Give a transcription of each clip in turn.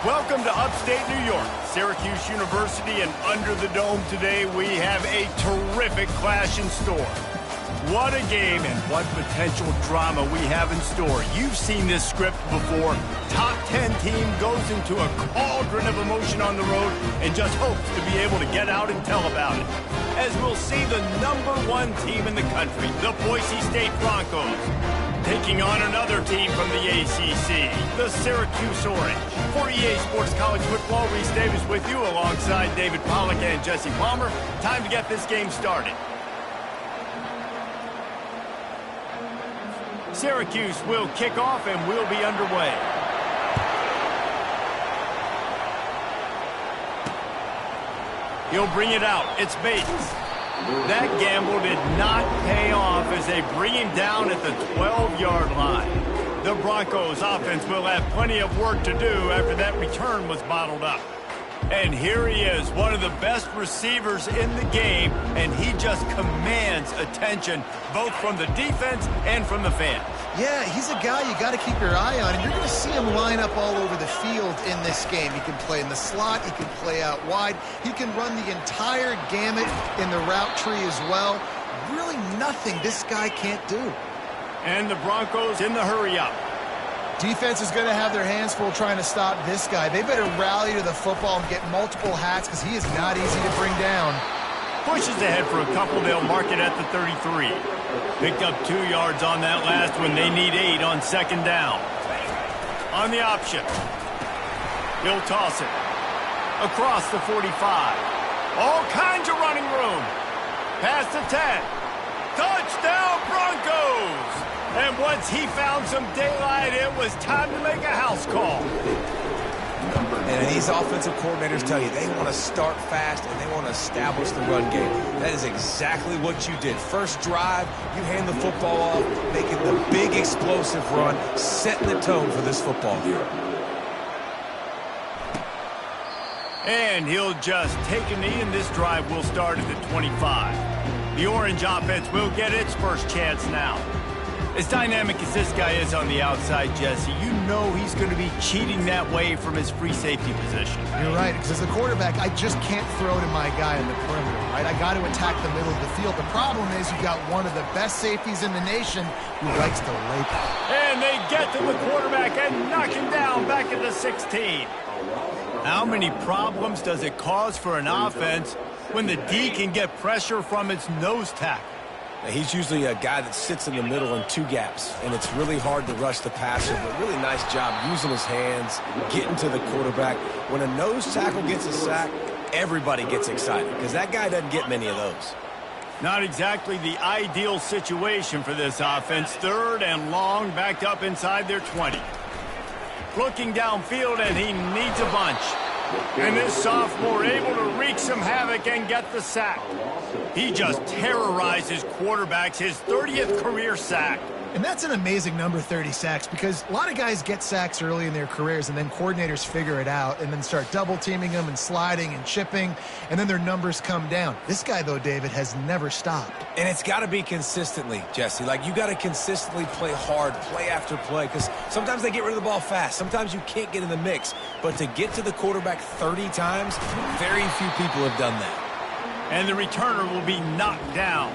Welcome to upstate New York, Syracuse University, and under the dome today we have a terrific clash in store. What a game and what potential drama we have in store. You've seen this script before. Top 10 team goes into a cauldron of emotion on the road and just hopes to be able to get out and tell about it. As we'll see the #1 team in the country, the Boise State Broncos, taking on another team from the ACC, the Syracuse Orange. For EA Sports College Football, Reese Davis with you alongside David Pollack and Jesse Palmer. Time to get this game started. Syracuse will kick off and we'll be underway. He'll bring it out. It's Bates. That gamble did not pay off as they bring him down at the 12-yard line. The Broncos offense will have plenty of work to do after that return was bottled up. And here he is, one of the best receivers in the game, and he just commands attention both from the defense and from the fans. Yeah, he's a guy you got to keep your eye on, and you're going to see him line up all over the field in this game. He can play in the slot, he can play out wide, he can run the entire gamut in the route tree as well. Really nothing this guy can't do. And the Broncos in the hurry-up. Defense is going to have their hands full trying to stop this guy. They better rally to the football and get multiple hats because he is not easy to bring down. Pushes ahead for a couple. They'll mark it at the 33. Picked up 2 yards on that last one. They need 8 on second down. On the option. He'll toss it. Across the 45. All kinds of running room. Past the 10. Touchdown Broncos! And once he found some daylight, it was time to make a house call. And these offensive coordinators tell you they want to start fast and they want to establish the run game. That is exactly what you did. First drive, you hand the football off, making the big explosive run, setting the tone for this football game. And he'll just take a knee, and this drive will start at the 25. The Orange offense will get its first chance now. As dynamic as this guy is on the outside, Jesse, you know he's going to be cheating that way from his free safety position. You're right, because as a quarterback, I just can't throw to my guy in the perimeter, right? I got to attack the middle of the field. The problem is you've got one of the best safeties in the nation who likes to lay back. And they get to the quarterback and knock him down back at the 16. How many problems does it cause for an offense when the D can get pressure from its nose tackle? He's usually a guy that sits in the middle in 2 gaps, and it's really hard to rush the passer, but really nice job using his hands, getting to the quarterback. When a nose tackle gets a sack, everybody gets excited, because that guy doesn't get many of those. Not exactly the ideal situation for this offense. 3rd and long, backed up inside their 20. Looking downfield, and he needs a bunch. And this sophomore able to wreak some havoc and get the sack. He just terrorizes quarterbacks, his 30th career sack. And that's an amazing number, 30 sacks, because a lot of guys get sacks early in their careers, and then coordinators figure it out and then start double-teaming them and sliding and chipping, and then their numbers come down. This guy, though, David, has never stopped. And it's got to be consistently, Jesse. Like, you got to consistently play hard, play after play, because sometimes they get rid of the ball fast. Sometimes you can't get in the mix. But to get to the quarterback 30 times, very few people have done that. And the returner will be knocked down.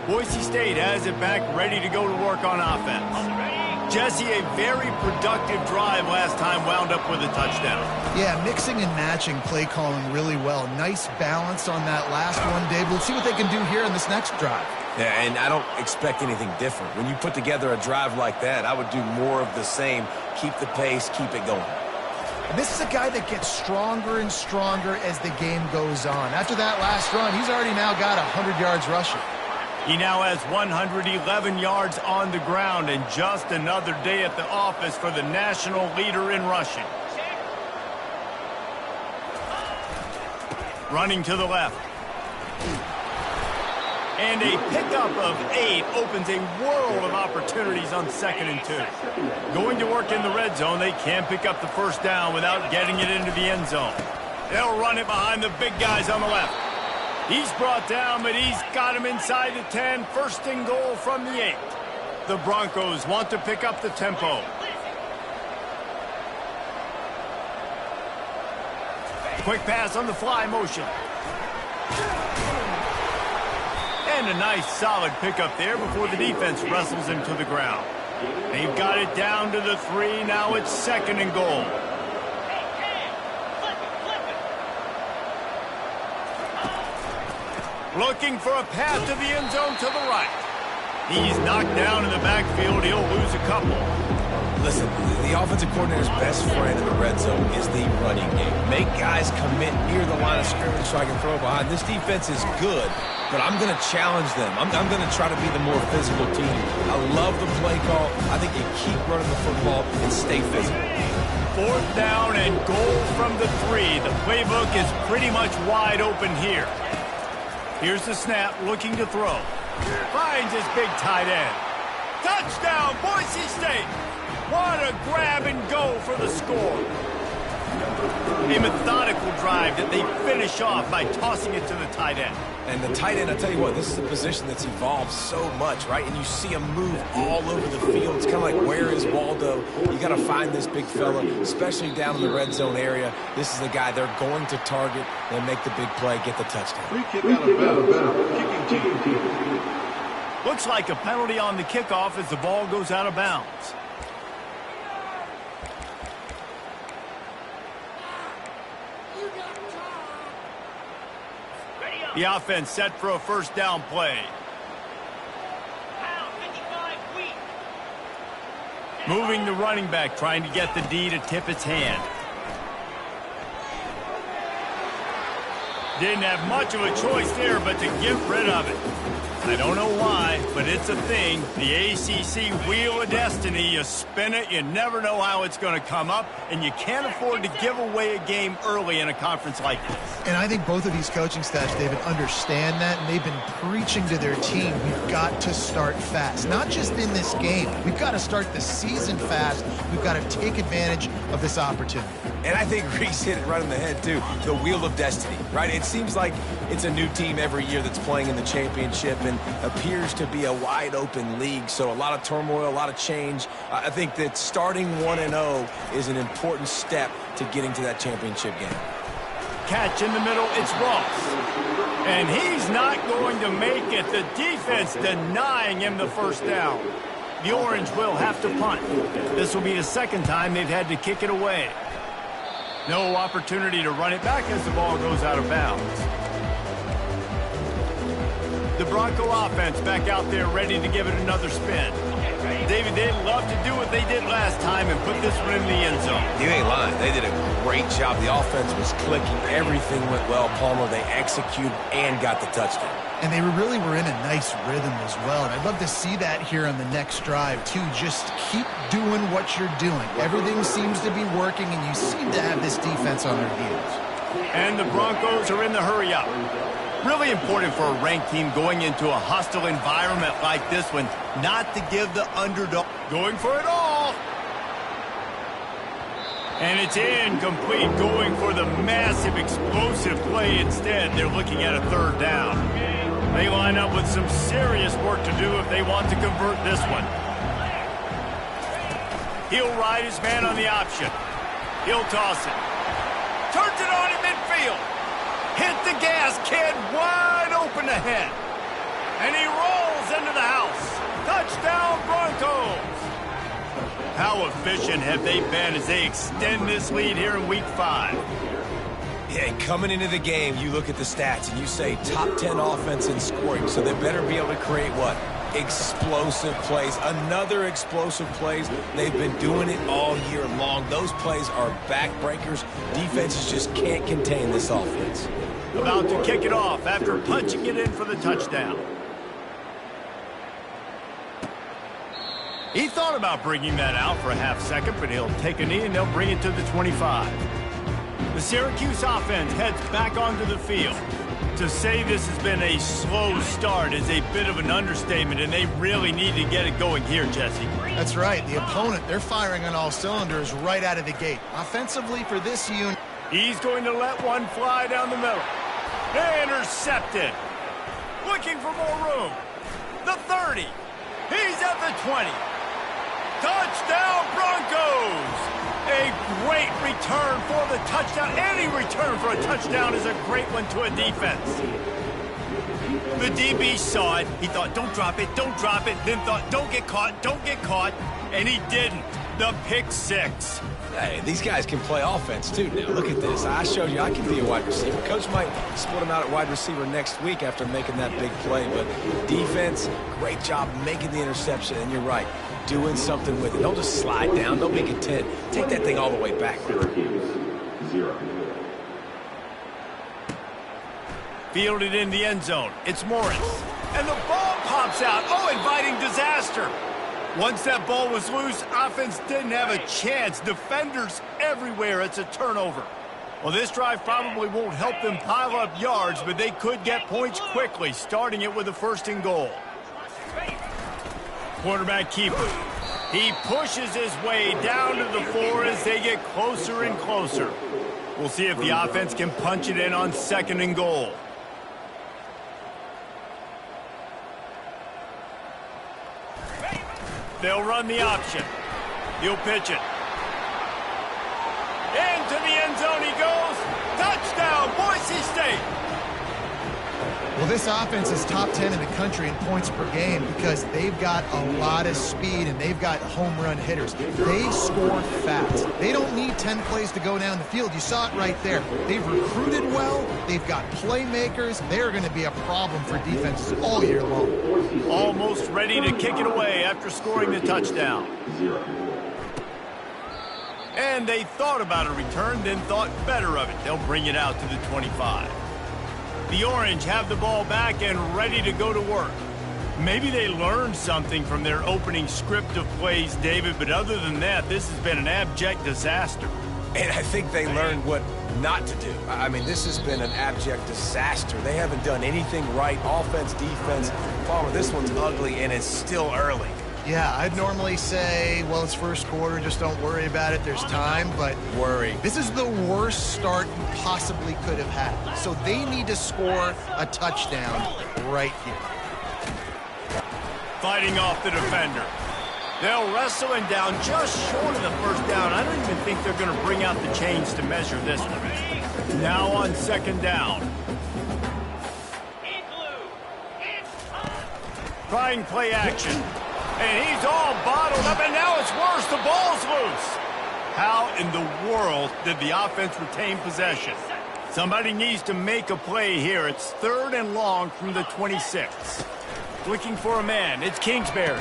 Boise State has it back, ready to go to work on offense. Jesse, a very productive drive last time, wound up with a touchdown. Yeah, mixing and matching play calling really well. Nice balance on that last one, Dave. We'll see what they can do here in this next drive. Yeah, and I don't expect anything different. When you put together a drive like that, I would do more of the same. Keep the pace, keep it going. And this is a guy that gets stronger and stronger as the game goes on. After that last run, he's already now got 100 yards rushing. He now has 111 yards on the ground, and just another day at the office for the national leader in rushing. Running to the left. And a pickup of 8 opens a world of opportunities on 2nd and 2. Going to work in the red zone, they can't pick up the first down without getting it into the end zone. They'll run it behind the big guys on the left. He's brought down, but he's got him inside the 10. 1st and goal from the 8. The Broncos want to pick up the tempo. quick pass on the fly motion. And a nice solid pickup there before the defense wrestles him to the ground. They've got it down to the 3. Now it's 2nd and goal. Looking for a path to the end zone to the right. He's knocked down in the backfield. He'll lose a couple. Listen, the offensive coordinator's best friend in the red zone is the running game. Make guys commit near the line of scrimmage so I can throw behind. This defense is good, but I'm going to challenge them. I'm going to try to be the more physical team. I love the play call. I think you keep running the football and stay physical. 4th down and goal from the 3. The playbook is pretty much wide open here. Here's the snap, looking to throw. Finds his big tight end. Touchdown, Boise State! What a grab and go for the score. A methodical drive that they finish off by tossing it to the tight end. And the tight end, I tell you what, this is a position that's evolved so much, right? And you see him move all over the field. It's kind of like, where is Waldo? You got to find this big fella, especially down in the red zone area. This is the guy they're going to target and make the big play, get the touchdown. Free kick out of bounds. Kicking team. Looks like a penalty on the kickoff as the ball goes out of bounds. The offense set for a 1st down play. Moving the running back, trying to get the D to tip its hand. Didn't have much of a choice there but to get rid of it. I don't know why, but it's a thing. The ACC Wheel of Destiny, you spin it, you never know how it's going to come up, and you can't afford to give away a game early in a conference like this. And I think both of these coaching staffs, David, understand that, and they've been preaching to their team, we've got to start fast. Not just in this game. We've got to start the season fast. We've got to take advantage of this opportunity. And I think Reese hit it right on the head, too. The Wheel of Destiny, right? It seems like it's a new team every year that's playing in the championship and appears to be a wide-open league. So a lot of turmoil, a lot of change. I think that starting 1-0 is an important step to getting to that championship game. Catch in the middle, it's Ross. And he's not going to make it. The defense denying him the 1st down. The Orange will have to punt. This will be the 2nd time they've had to kick it away. No opportunity to run it back as the ball goes out of bounds. The Bronco offense back out there ready to give it another spin. David, they'd love to do what they did last time and put this one in the end zone. You ain't lying. They did a great job. The offense was clicking. Everything went well. Palmer, they executed and got the touchdown. And they really were in a nice rhythm as well. And I'd love to see that here on the next drive, too. Just keep doing what you're doing. Everything seems to be working, and you seem to have this defense on their heels. And the Broncos are in the hurry-up. Really important for a ranked team going into a hostile environment like this one, not to give the underdog. Going for it all. And it's incomplete, going for the massive explosive play instead. They're looking at a 3rd down. They line up with some serious work to do if they want to convert this one. He'll ride his man on the option. He'll toss it. Turns it on in midfield. Hit the gas, kid, wide open ahead. And he rolls into the house. Touchdown, Broncos. How efficient have they been as they extend this lead here in Week 5? Yeah, and coming into the game, you look at the stats and you say top 10 offense in scoring, so they better be able to create what? Explosive plays. Another explosive plays. They've been doing it all year long. Those plays are backbreakers. Defenses just can't contain this offense. About to kick it off after punching it in for the touchdown. He thought about bringing that out for a half second, but he'll take a knee and they'll bring it to the 25. The Syracuse offense heads back onto the field. To say this has been a slow start is a bit of an understatement, and they really need to get it going here, Jesse. That's right. The opponent, they're firing on all cylinders right out of the gate. Offensively for this unit. He's going to let one fly down the middle. Intercepted. Looking for more room. The 30. He's at the 20. Touchdown, Broncos! A great return for the touchdown. Any return for a touchdown is a great one to a defense. The DB saw it. He thought, don't drop it, don't drop it. Then thought, don't get caught. And he didn't. The pick six. Hey, these guys can play offense, too, now. Look at this. I showed you I can be a wide receiver. Coach might split him out at wide receiver next week after making that big play. But defense, great job making the interception. And you're right, doing something with it. Don't just slide down. Don't be content. Take that thing all the way back. Syracuse, 0. Fielded in the end zone. It's Morris. And the ball pops out. Oh, inviting disaster. Once that ball was loose, offense didn't have a chance. Defenders everywhere. It's a turnover. Well, this drive probably won't help them pile up yards, but they could get points quickly, starting it with a 1st and goal. Quarterback keeper. He pushes his way down to the 4 as they get closer and closer. We'll see if the offense can punch it in on 2nd and goal. They'll run the option. He'll pitch it. Into the end zone he goes. Touchdown, Boise State. Well, this offense is top 10 in the country in points per game because they've got a lot of speed and they've got home run hitters. They score fast. They don't need 10 plays to go down the field. You saw it right there. They've recruited well. They've got playmakers. They're going to be a problem for defenses all year long. Almost ready to kick it away after scoring the touchdown. And they thought about a return, then thought better of it. They'll bring it out to the 25. The Orange have the ball back and ready to go to work. Maybe they learned something from their opening script of plays, David, but other than that, this has been an abject disaster. And I think they learned what not to do. I mean, this has been an abject disaster. They haven't done anything right, offense, defense. Palmer, this one's ugly, and it's still early. Yeah, I'd normally say, well, it's first quarter, just don't worry about it, there's time, but this is the worst start you possibly could have had. So they need to score a touchdown right here. Fighting off the defender. They'll wrestle him down just short of the 1st down. I don't even think they're going to bring out the chains to measure this one. Now on 2nd down. Trying play action. And he's all bottled up, and now it's worse. The ball's loose. How in the world did the offense retain possession? Somebody needs to make a play here. It's 3rd and long from the 26. Looking for a man. It's Kingsbury.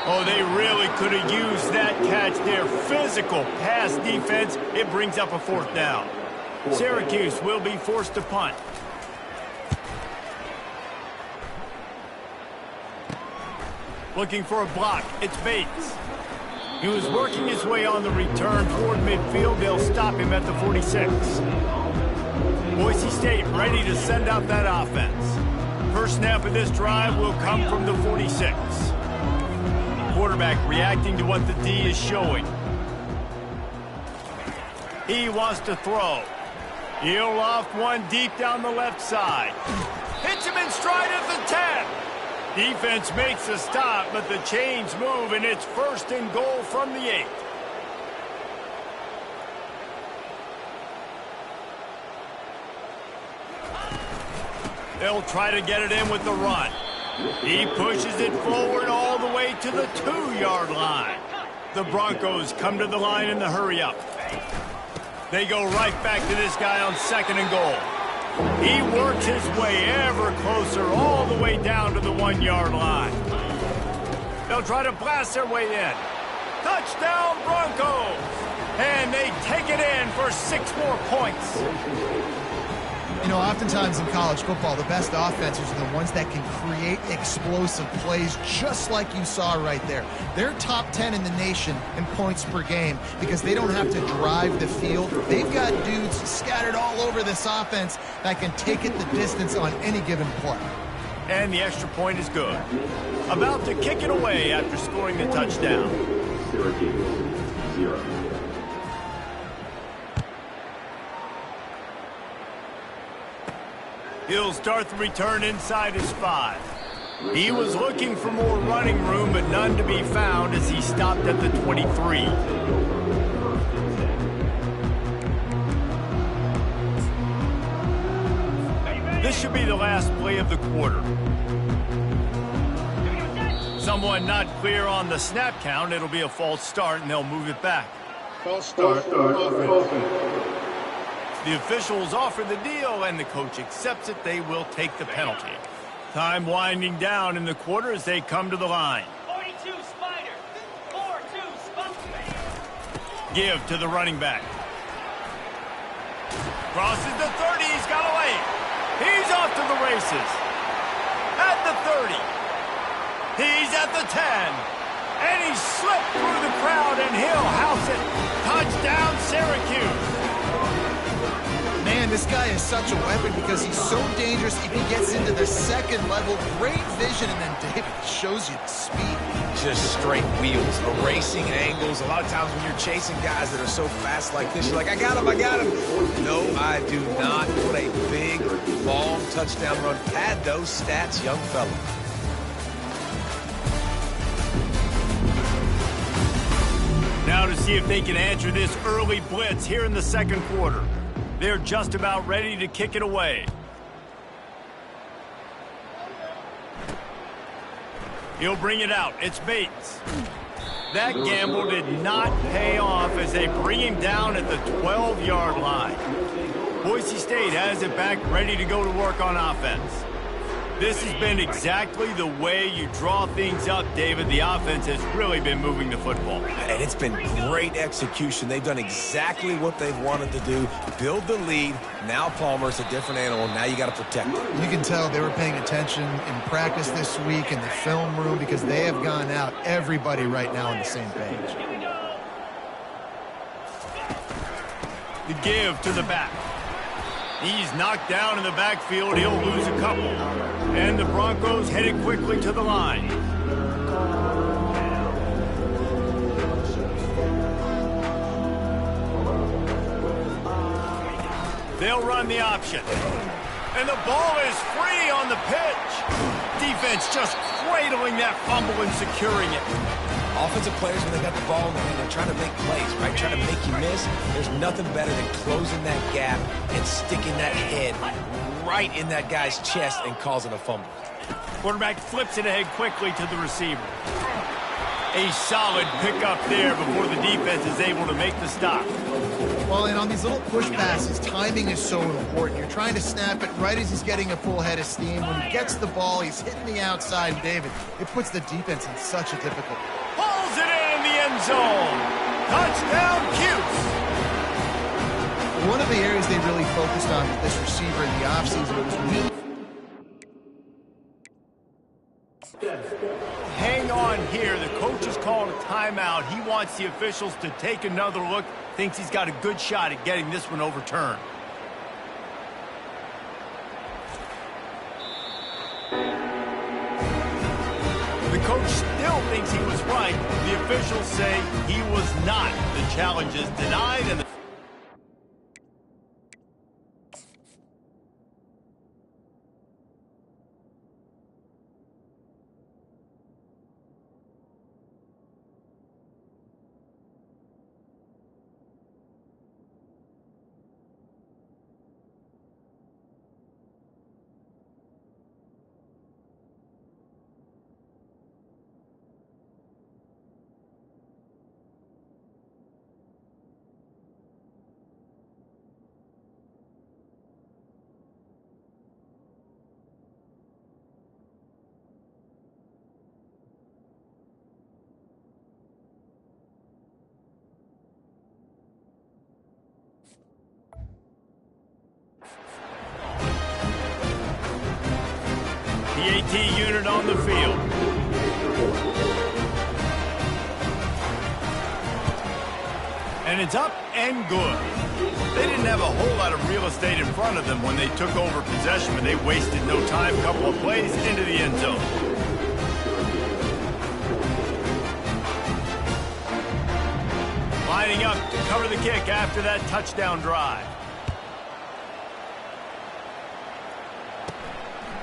Oh, they really could have used that catch there. Physical pass defense. It brings up a 4th down. Syracuse will be forced to punt. Looking for a block. It's Bates. He was working his way on the return toward midfield. They'll stop him at the 46. Boise State ready to send out that offense. First snap of this drive will come from the 46. Quarterback reacting to what the D is showing. He wants to throw. He'll loft one deep down the left side. Hits him in stride at the 10. Defense makes a stop, but the chains move, and it's 1st and goal from the 8. They'll try to get it in with the run. He pushes it forward all the way to the 2-yard line. The Broncos come to the line in the hurry-up. They go right back to this guy on 2nd and goal. He works his way ever closer all the way down to the 1-yard line. They'll try to blast their way in. Touchdown, Broncos! And they take it in for 6 more points. You know, oftentimes in college football, the best offenses are the ones that can create explosive plays just like you saw right there. They're top 10 in the nation in points per game because they don't have to drive the field. They've got dudes scattered all over this offense that can take it the distance on any given play. And the extra point is good. About to kick it away after scoring the touchdown. Syracuse, 0. He'll start the return inside his 5. He was looking for more running room, but none to be found as he stopped at the 23. This should be the last play of the quarter. Someone not clear on the snap count. It'll be a false start, and they'll move it back. False start. The officials offer the deal, and the coach accepts it. They will take the penalty. Time winding down in the quarter as they come to the line. 42 Spider. 4-2 Spider. Give to the running back. Crosses the 30. He's got away. He's off to the races. At the 30. He's at the 10. And he slipped through the crowd, and he'll house it. Touchdown, Syracuse. Man, this guy is such a weapon because he's so dangerous if he gets into the second level. Great vision, and then David shows you the speed. Just straight wheels, erasing angles. A lot of times when you're chasing guys that are so fast like this, you're like, I got him. No, I do not. What a big, long touchdown run. Pad those stats, young fella. Now to see if they can answer this early blitz here in the second quarter. They're just about ready to kick it away. He'll bring it out. It's Bates. That gamble did not pay off as they bring him down at the 12-yard line. Boise State has it back, ready to go to work on offense. This has been exactly the way you draw things up, David. The offense has really been moving the football. And it's been great execution. They've done exactly what they've wanted to do. Build the lead. Now Palmer's a different animal. Now you got to protect it. You can tell they were paying attention in practice this week in the film room because they have gone out, everybody right now on the same page. The give to the back. He's knocked down in the backfield. He'll lose a couple. And the Broncos headed quickly to the line. They'll run the option. And the ball is free on the pitch. Defense just cradling that fumble and securing it. Offensive players, when they got the ball in their hand, they're trying to make plays, right? Trying to make you miss. There's nothing better than closing that gap and sticking that head right in that guy's chest and causing a fumble. Quarterback flips it ahead quickly to the receiver. A solid pickup there before the defense is able to make the stop. Well, and on these little push passes, timing is so important. You're trying to snap it right as he's getting a full head of steam. When he gets the ball, he's hitting the outside. David, it puts the defense in such a difficult... Pulls it in the end zone. Touchdown, Cuse. One of the areas they really focused on with this receiver in the offseason was really... Hang on here. The coach has called a timeout. He wants the officials to take another look. Thinks he's got a good shot at getting this one overturned. The coach still thinks he was right. The officials say he was not. The challenge is denied, and the AT unit on the field. And it's up and good. They didn't have a whole lot of real estate in front of them when they took over possession, but they wasted no time. Couple of plays into the end zone. Lining up to cover the kick after that touchdown drive.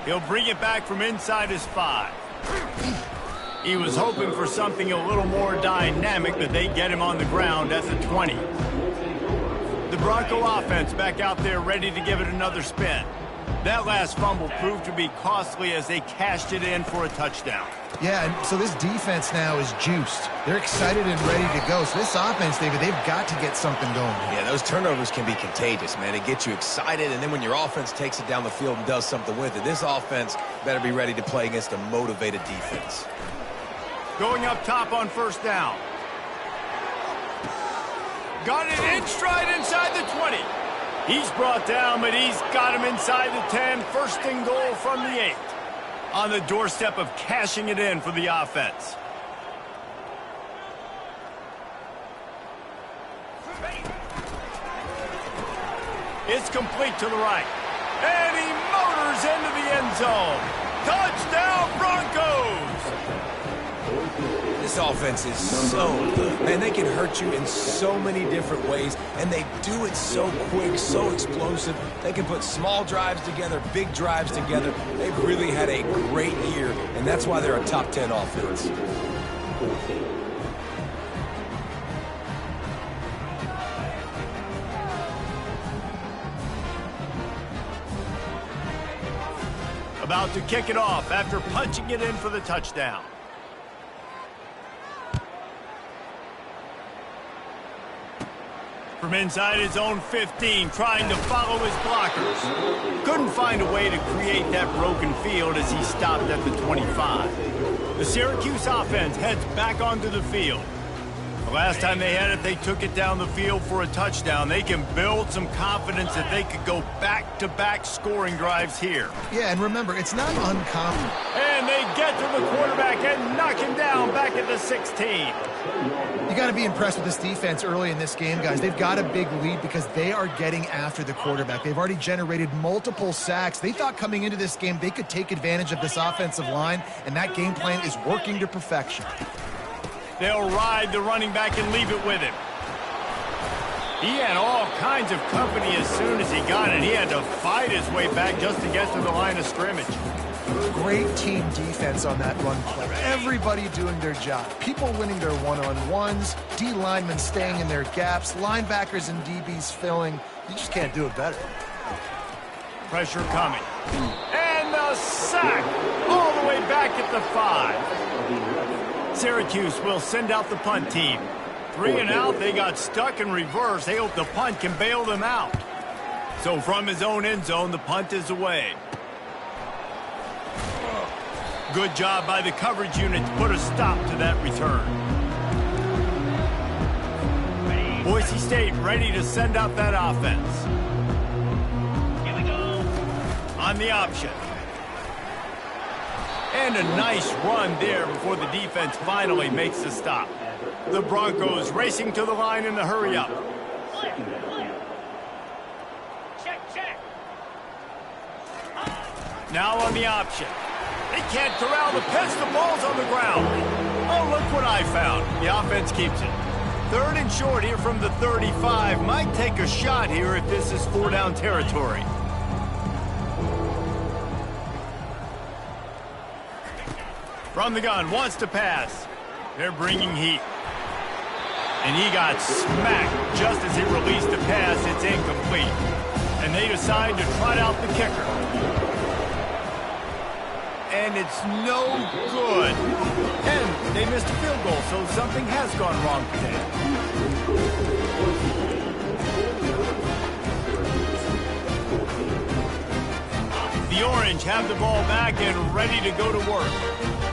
He'll bring it back from inside his 5. He was hoping for something a little more dynamic, but they get him on the ground at the 20. The Bronco offense back out there ready to give it another spin. That last fumble proved to be costly as they cashed it in for a touchdown. Yeah, and so this defense now is juiced. They're excited and ready to go. So this offense, David, they've got to get something going. Yeah, those turnovers can be contagious, man. It gets you excited, and then when your offense takes it down the field and does something with it, this offense better be ready to play against a motivated defense. Going up top on first down. Got it in stride inside the 20. He's brought down, but he's got him inside the 10. First and goal from the 8. On the doorstep of cashing it in for the offense. It's complete to the right. And he motors into the end zone. Touchdown, Broncos! This offense is so good. Man, they can hurt you in so many different ways, and they do it so quick, so explosive. They can put small drives together, big drives together. They've really had a great year, and that's why they're a top 10 offense. About to kick it off after punching it in for the touchdown. From inside his own 15, trying to follow his blockers. Couldn't find a way to create that broken field as he stopped at the 25. The Syracuse offense heads back onto the field. The last time they had it, they took it down the field for a touchdown. They can build some confidence that they could go back-to-back scoring drives here. Yeah, and remember, it's not uncommon. And they get to the quarterback and knock him down back at the 16. You got to be impressed with this defense early in this game, guys. They've got a big lead because they are getting after the quarterback. They've already generated multiple sacks. They thought coming into this game they could take advantage of this offensive line, and that game plan is working to perfection. They'll ride the running back and leave it with him. He had all kinds of company as soon as he got it. He had to fight his way back just to get to the line of scrimmage. Great team defense on that run play. Everybody doing their job. People winning their one-on-ones, D linemen staying in their gaps, linebackers and DBs filling. You just can't do it better. Pressure coming. And the sack all the way back at the 5. Syracuse will send out the punt team. 3 and out, they got stuck in reverse. They hope the punt can bail them out. So from his own end zone, the punt is away. Good job by the coverage unit to put a stop to that return. Boise State ready to send out that offense. Here we go. On the option. And a nice run there before the defense finally makes the stop. The Broncos racing to the line in the hurry-up. Clear, clear. Check, check. Now on the option. They can't corral the pitch. The ball's on the ground. Oh, look what I found. The offense keeps it. 3rd and short here from the 35. Might take a shot here if this is 4-down territory. From the gun, wants to pass. They're bringing heat. And he got smacked just as he released the pass. It's incomplete. And they decide to trot out the kicker. And it's no good. And they missed a field goal, so something has gone wrong today. The Orange have the ball back and ready to go to work.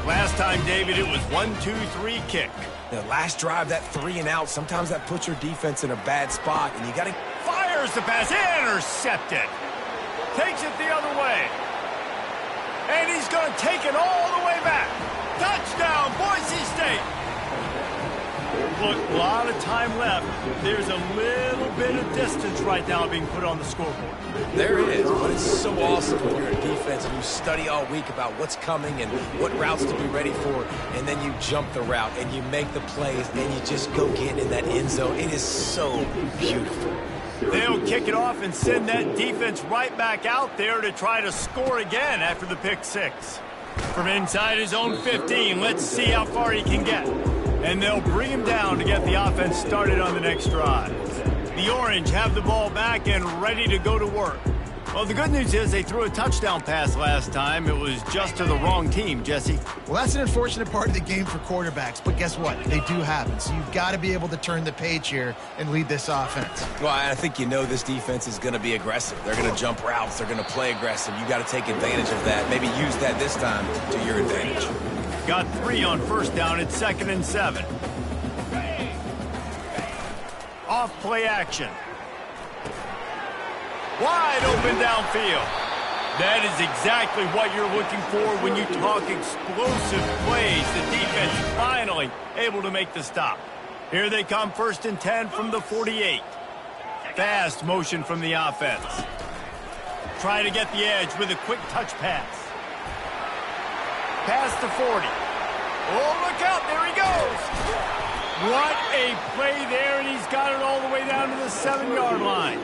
Last time, David, it was 1-2-3 kick. The last drive, that 3 and out, sometimes that puts your defense in a bad spot, and you got to... Fires the pass, intercepted. Takes it the other way. And he's going to take it all the way back. Touchdown, Boise State. Look, a lot of time left. There's a little bit of distance right now being put on the scoreboard. There it is, but it's so awesome when you're a defense and you study all week about what's coming and what routes to be ready for, and then you jump the route and you make the plays and you just go get in that end zone. It is so beautiful. They'll kick it off and send that defense right back out there to try to score again after the pick six. From inside his own 15, let's see how far he can get. And they'll bring him down to get the offense started on the next drive. The Orange have the ball back and ready to go to work. Well, the good news is they threw a touchdown pass last time. It was just to the wrong team, Jesse. Well, that's an unfortunate part of the game for quarterbacks, but guess what? They do happen, so you've got to be able to turn the page here and lead this offense. Well, I think you know this defense is going to be aggressive. They're going to jump routes. They're going to play aggressive. You got to take advantage of that. Maybe use that this time to your advantage. Got 3 on first down. It's 2nd and 7. Off play action. Wide open downfield. That is exactly what you're looking for when you talk explosive plays. The defense finally able to make the stop. Here they come, 1st and 10 from the 48. Fast motion from the offense. Trying to get the edge with a quick touch pass. Pass to 40. Oh, look out, there he goes. What a play there, and he's got it all the way down to the 7-yard line.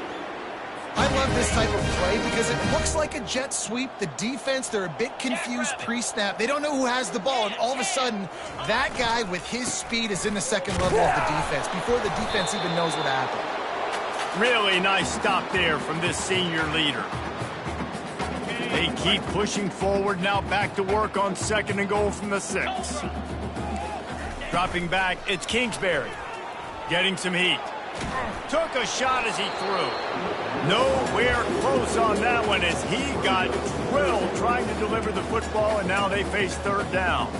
I love this type of play because it looks like a jet sweep. The defense, they're a bit confused pre-snap. They don't know who has the ball, and all of a sudden, that guy with his speed is in the second level of the defense before the defense even knows what happened. Really nice stop there from this senior leader. They keep pushing forward, now back to work on 2nd and goal from the 6. Dropping back, it's Kingsbury. Getting some heat. Took a shot as he threw. Nowhere close on that one as he got drilled trying to deliver the football, and now they face 3rd down.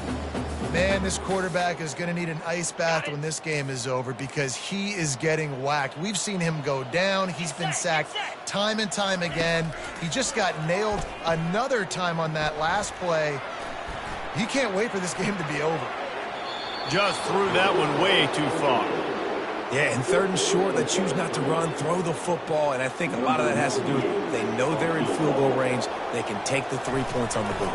Man, this quarterback is going to need an ice bath when this game is over because he is getting whacked. We've seen him go down. He's been sacked time and time again. He just got nailed another time on that last play. He can't wait for this game to be over. Just threw that one way too far. Yeah, and 3rd and short, they choose not to run, throw the football, and I think a lot of that has to do with they know they're in field goal range. They can take the 3 points on the board.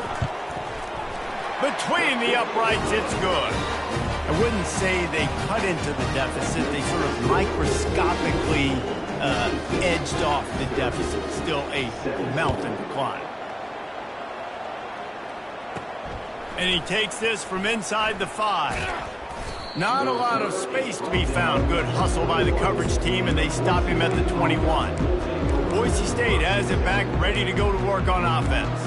Between the uprights, it's good. I wouldn't say they cut into the deficit. They sort of microscopically edged off the deficit. Still a mountain to climb. And he takes this from inside the 5. Not a lot of space to be found. Good hustle by the coverage team, and they stop him at the 21. Boise State has it back, ready to go to work on offense.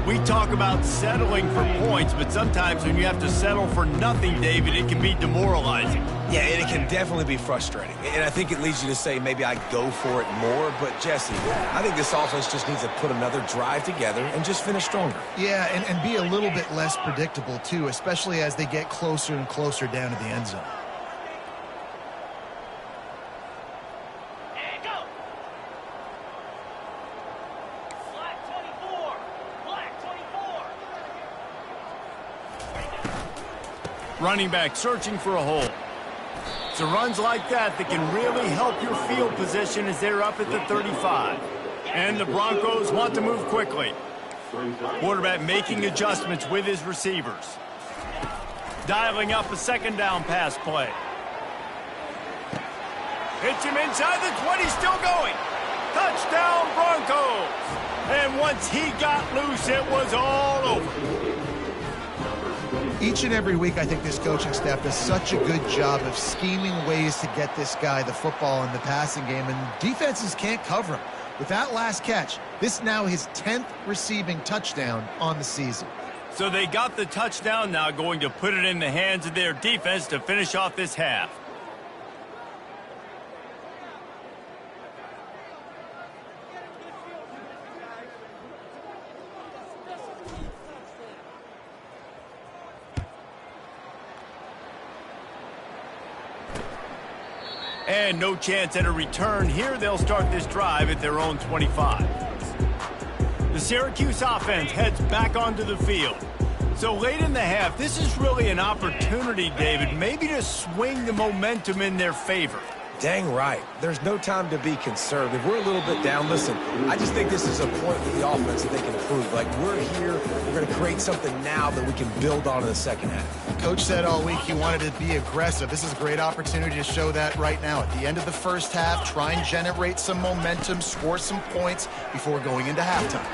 We talk about settling for points, but sometimes when you have to settle for nothing, David, it can be demoralizing. Yeah, and it can definitely be frustrating. And I think it leads you to say maybe I go for it more. But, Jesse, I think this offense just needs to put another drive together and just finish stronger. Yeah, and be a little bit less predictable, too, especially as they get closer and closer down to the end zone. And go. Black 24. Black 24. Running back searching for a hole. So runs like that can really help your field position as they're up at the 35. And the Broncos want to move quickly. Quarterback making adjustments with his receivers. Dialing up a 2nd down pass play. Hits him inside the 20, still going. Touchdown Broncos. And once he got loose, it was all over. Each and every week, I think this coaching staff does such a good job of scheming ways to get this guy the football in the passing game, and defenses can't cover him. With that last catch, this now his 10th receiving touchdown on the season. So they got the touchdown, now going to put it in the hands of their defense to finish off this half. And no chance at a return here. They'll start this drive at their own 25. The Syracuse offense heads back onto the field. So late in the half, this is really an opportunity, David, maybe to swing the momentum in their favor. Dang right. There's no time to be conservative. We're a little bit down. Listen, I just think this is a point with the offense that they can improve. Like, we're here, we're going to create something now that we can build on in the second half. Coach said all week he wanted to be aggressive. This is a great opportunity to show that right now. At the end of the first half, try and generate some momentum, score some points before going into halftime.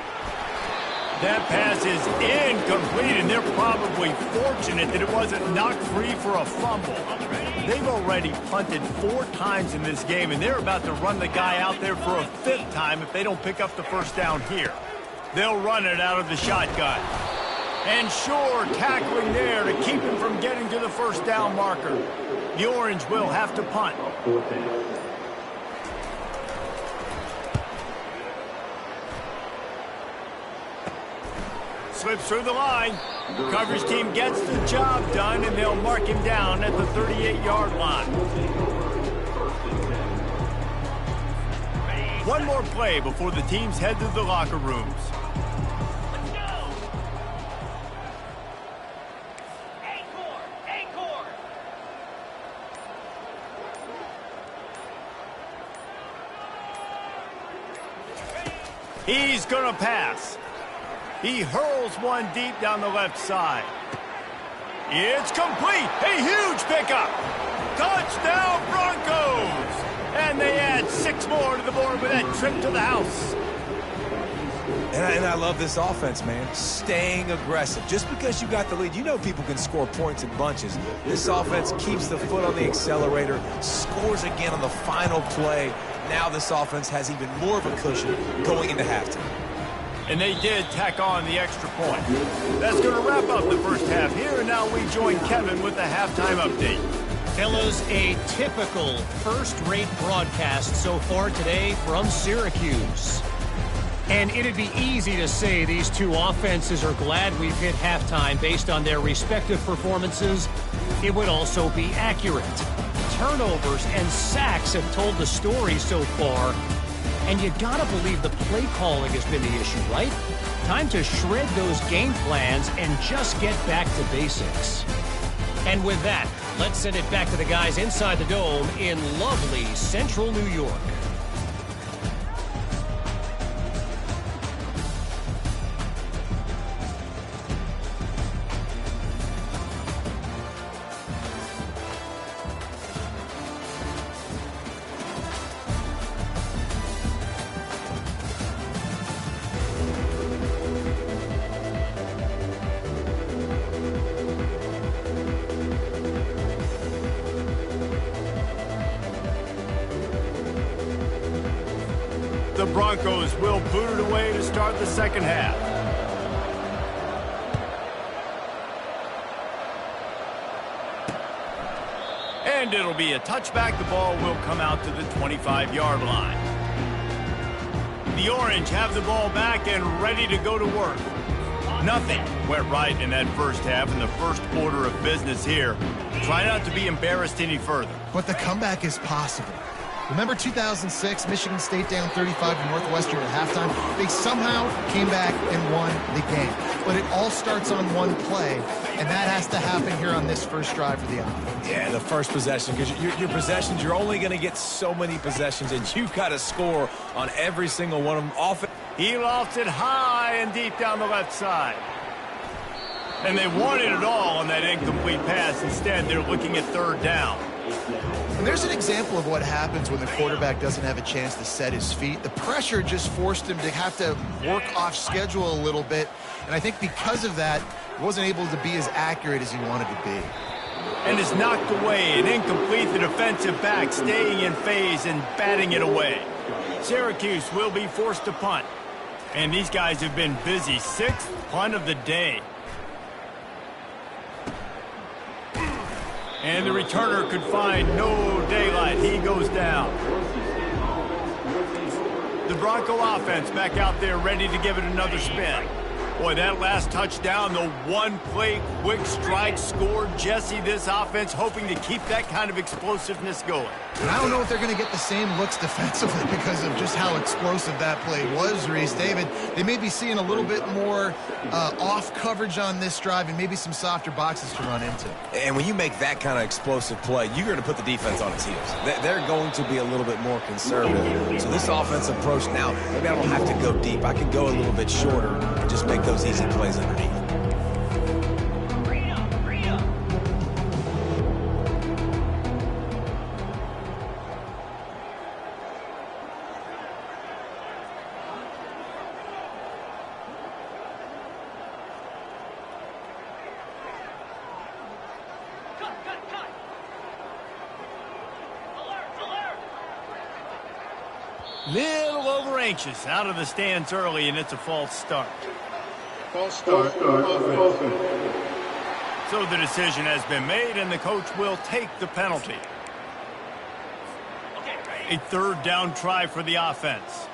That pass is incomplete, and they're probably fortunate that it wasn't knocked free for a fumble. They've already punted 4 times in this game, and they're about to run the guy out there for a 5th time if they don't pick up the first down here. They'll run it out of the shotgun. And sure, tackling there to keep him from getting to the first down marker. The Orange will have to punt. Slips through the line. Coverage team gets the job done, and they'll mark him down at the 38-yard line. One more play before the teams head to the locker rooms. He's going to pass. He hurls one deep down the left side. It's complete. A huge pickup. Touchdown Broncos. And they add 6 more to the board with that trip to the house. And I love this offense, man. Staying aggressive. Just because you got the lead, you know people can score points in bunches. This offense keeps the foot on the accelerator, scores again on the final play. Now this offense has even more of a cushion going into halftime. And they did tack on the extra point. That's going to wrap up the first half here, and now we join Kevin with the halftime update. Fellas, a typical first-rate broadcast so far today from Syracuse. And it'd be easy to say these two offenses are glad we've hit halftime based on their respective performances. It would also be accurate. Turnovers and sacks have told the story so far. And you gotta believe the play calling has been the issue, right? Time to shred those game plans and just get back to basics. And with that, let's send it back to the guys inside the Dome in lovely Central New York. The Broncos will boot it away to start the second half. And it'll be a touchback. The ball will come out to the 25-yard line. The Orange have the ball back and ready to go to work. Nothing went right in that first half, and the first order of business here. Try not to be embarrassed any further. But the comeback is possible. Remember 2006, Michigan State down 35 to Northwestern at halftime? They somehow came back and won the game. But it all starts on one play, and that has to happen here on this first drive for the offense. Yeah, the first possession, because your possessions, you're only going to get so many possessions, and you've got to score on every single one of them. He lofts it high and deep down the left side. And they wanted it all on that incomplete pass. Instead, they're looking at third down. And there's an example of what happens when the quarterback doesn't have a chance to set his feet. The pressure just forced him to have to work off schedule a little bit. And I think because of that, he wasn't able to be as accurate as he wanted to be. And it's knocked away and incomplete. The defensive back staying in phase and batting it away. Syracuse will be forced to punt. And these guys have been busy. 6th punt of the day. And the returner could find no daylight. He goes down. The Bronco offense back out there ready to give it another spin. Boy, that last touchdown, the one-play quick strike scored. Jesse, this offense hoping to keep that kind of explosiveness going. And I don't know if they're going to get the same looks defensively because of just how explosive that play was, Reese. David, they may be seeing a little bit more off coverage on this drive and maybe some softer boxes to run into. And when you make that kind of explosive play, you're going to put the defense on its heels. They're going to be a little bit more conservative. So this offensive approach now, maybe I don't have to go deep. I can go a little bit shorter and just make those easy plays underneath. Little over anxious, out of the stands early, and it's a false start. False start. Offense. So the decision has been made, and the coach will take the penalty. A third down try for the offense.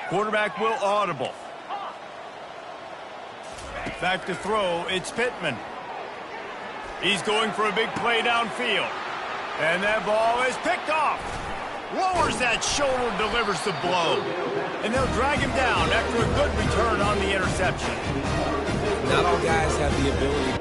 Quarterback will audible. Back to throw, it's Pittman. He's going for a big play downfield. And that ball is picked off. Lowers that shoulder, delivers the blow. And they'll drag him down after a good return on the interception. Not all guys have the ability.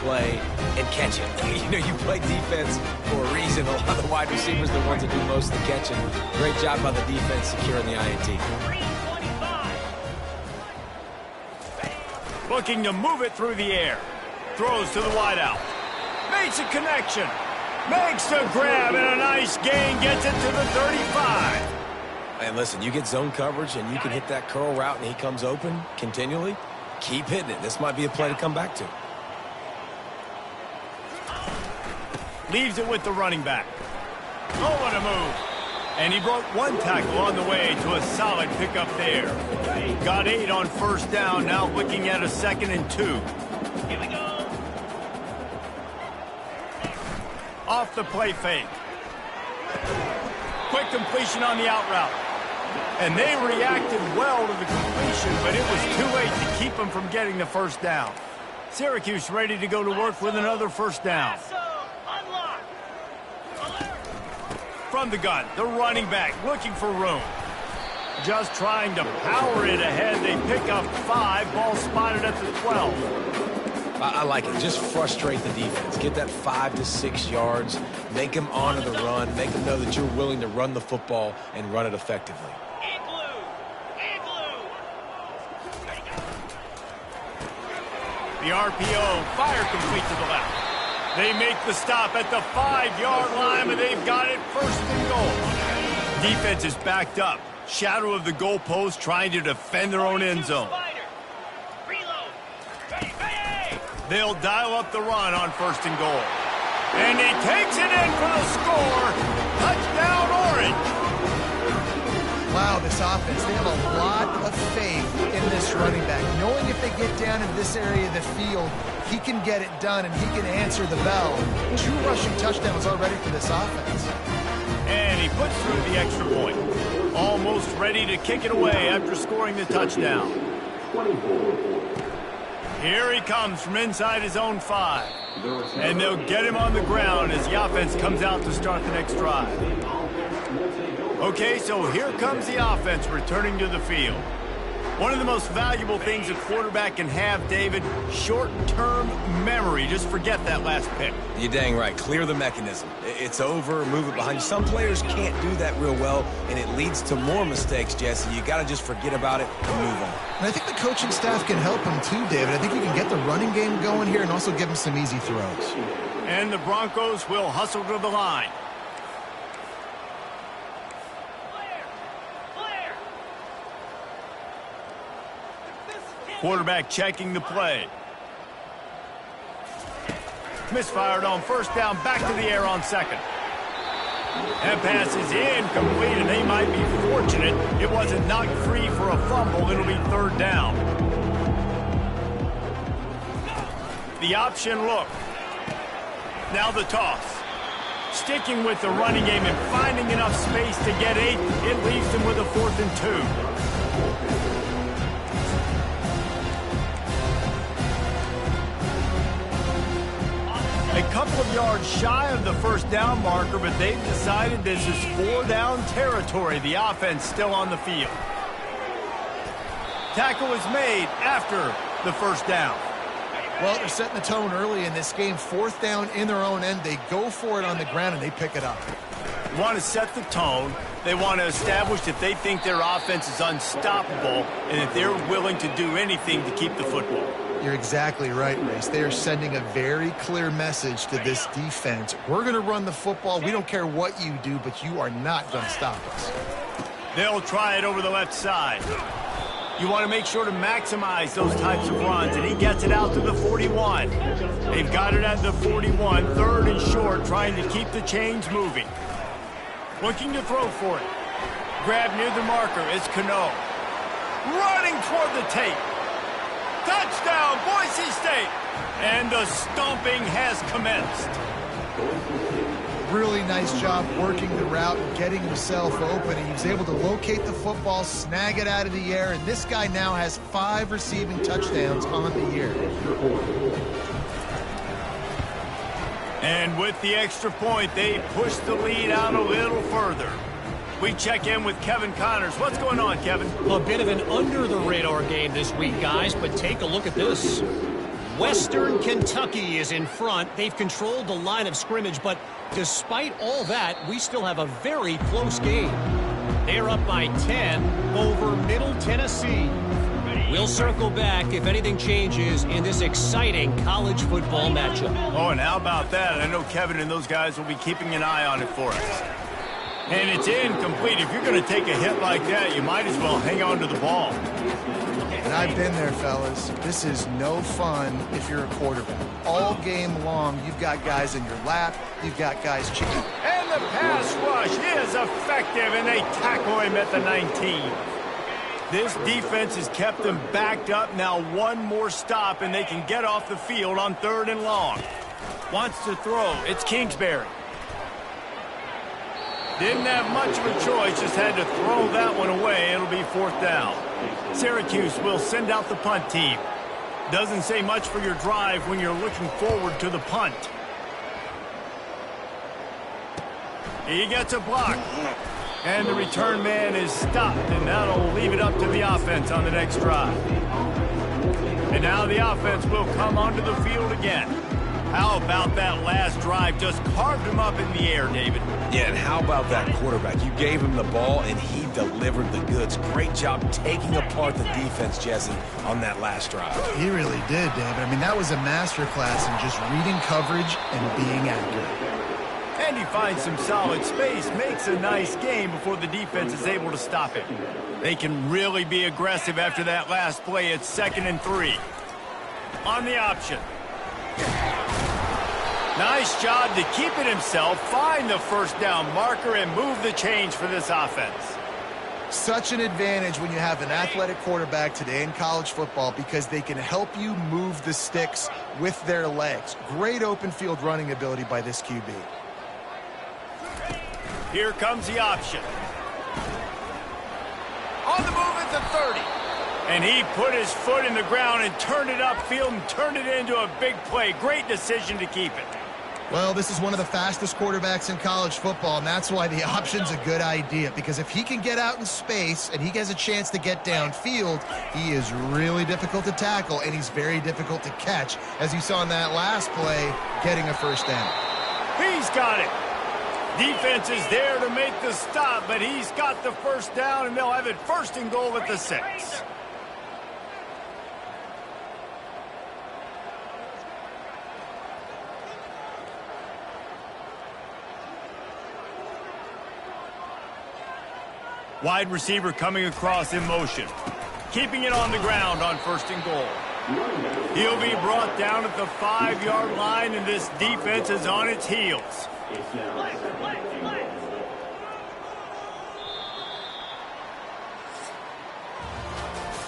Play and catch it. You know, you play defense for a reason. A lot of the wide receivers are the ones that do most of the catching. Great job by the defense securing the INT. 325. Looking to move it through the air. Throws to the wideout. Makes a connection. Makes the grab and a nice gain. Gets it to the 35. And listen, you get zone coverage and you can hit that curl route and he comes open continually. Keep hitting it. This might be a play to come back to. Leaves it with the running back. Oh, what a move. And he broke one tackle on the way to a solid pickup there. Got 8 on first down, now looking at a 2nd and 2. Here we go. Off the play fake. Quick completion on the out route. And they reacted well to the completion, but it was too late to keep them from getting the first down. Syracuse ready to go to work with another first down. From the gun, the running back looking for room. Just trying to power it ahead. They pick up 5. Ball spotted at the 12. I like it. Just frustrate the defense. Get that 5 to 6 yards. Make them honor the run. Make them know that you're willing to run the football and run it effectively. The RPO, fire complete to the left. They make the stop at the 5-yard line, but they've got it 1st and goal. Defense is backed up. Shadow of the goalpost, trying to defend their own end zone. They'll dial up the run on 1st and goal. And he takes it in for the score. Touchdown, Orange. Wow, this offense, they have a lot of faith in this running back. Knowing if they get down in this area of the field, he can get it done and he can answer the bell. 2 rushing touchdowns already for this offense. And he puts through the extra point. Almost ready to kick it away after scoring the touchdown. Here he comes from inside his own 5. And they'll get him on the ground as the offense comes out to start the next drive. Okay, so here comes the offense returning to the field. One of the most valuable things a quarterback can have, David, short-term memory. Just forget that last pick. You're dang right. Clear the mechanism. It's over. Move it behind you. Some players can't do that real well, and it leads to more mistakes, Jesse. You got to just forget about it and move on. And I think the coaching staff can help him too, David. I think you can get the running game going here and also give him some easy throws. And the Broncos will hustle to the line. Quarterback checking the play. Misfired on 1st down, back to the air on 2nd. That pass is incomplete, and they might be fortunate it wasn't knocked free for a fumble. It'll be 3rd down. The option look. Now the toss. Sticking with the running game and finding enough space to get 8, it leaves them with a 4th and 2. A couple of yards shy of the 1st down marker, but they've decided this is 4-down territory. The offense still on the field. Tackle is made after the 1st down. Well, they're setting the tone early in this game. 4th down in their own end. They go for it on the ground, and they pick it up. want to set the tone. They want to establish that they think their offense is unstoppable and that they're willing to do anything to keep the football. You're exactly right, Race. They are sending a very clear message to this defense. We're going to run the football. We don't care what you do, but you are not going to stop us. They'll try it over the left side. You want to make sure to maximize those types of runs, and he gets it out to the 41. They've got it at the 41, third and short, trying to keep the chains moving. Looking to throw for it. Grab near the marker. It's Cano. Running toward the tape. Touchdown, Boise State! And the stomping has commenced. Really nice job working the route and getting himself open. He was able to locate the football, snag it out of the air, and this guy now has 5 receiving touchdowns on the year. And with the extra point, they push the lead out a little further. We check in with Kevin Connors. What's going on, Kevin? A bit of an under-the-radar game this week, guys, but take a look at this. Western Kentucky is in front. They've controlled the line of scrimmage, but despite all that, we still have a very close game. They're up by 10 over Middle Tennessee. We'll circle back if anything changes in this exciting college football matchup. Oh, and how about that? I know Kevin and those guys will be keeping an eye on it for us. And it's incomplete. If you're going to take a hit like that, you might as well hang on to the ball. And I've been there, fellas. This is no fun if you're a quarterback. All game long, you've got guys in your lap. You've got guys cheating. And the pass rush is effective, and they tackle him at the 19. This defense has kept them backed up. Now one more stop, and they can get off the field on 3rd and long. Wants to throw. It's Kingsbury. Didn't have much of a choice, just had to throw that one away. It'll be 4th down. Syracuse will send out the punt team. Doesn't say much for your drive when you're looking forward to the punt. He gets a block. And the return man is stopped, and that'll leave it up to the offense on the next drive. And now the offense will come onto the field again. How about that last drive? Just carved him up in the air, David. Yeah, and how about that quarterback? You gave him the ball, and he delivered the goods. Great job taking apart the defense, Jesse, on that last drive. He really did, David. I mean, that was a masterclass in just reading coverage and being accurate. And he finds some solid space, makes a nice game before the defense is able to stop him. They can really be aggressive after that last play. It's 2nd and 3. On the option. Nice job to keep it himself, find the 1st down marker, and move the chains for this offense. Such an advantage when you have an athletic quarterback today in college football because they can help you move the sticks with their legs. Great open field running ability by this QB. Here comes the option. On the move at the 30. And he put his foot in the ground and turned it upfield and turned it into a big play. Great decision to keep it. Well, this is one of the fastest quarterbacks in college football, and that's why the option's a good idea. Because if he can get out in space and he has a chance to get downfield, he is really difficult to tackle, and he's very difficult to catch, as you saw in that last play, getting a 1st down. He's got it. Defense is there to make the stop, but he's got the 1st down, and they'll have it 1st and goal at the 6. Wide receiver coming across in motion. Keeping it on the ground on 1st and goal. He'll be brought down at the 5-yard line, and this defense is on its heels.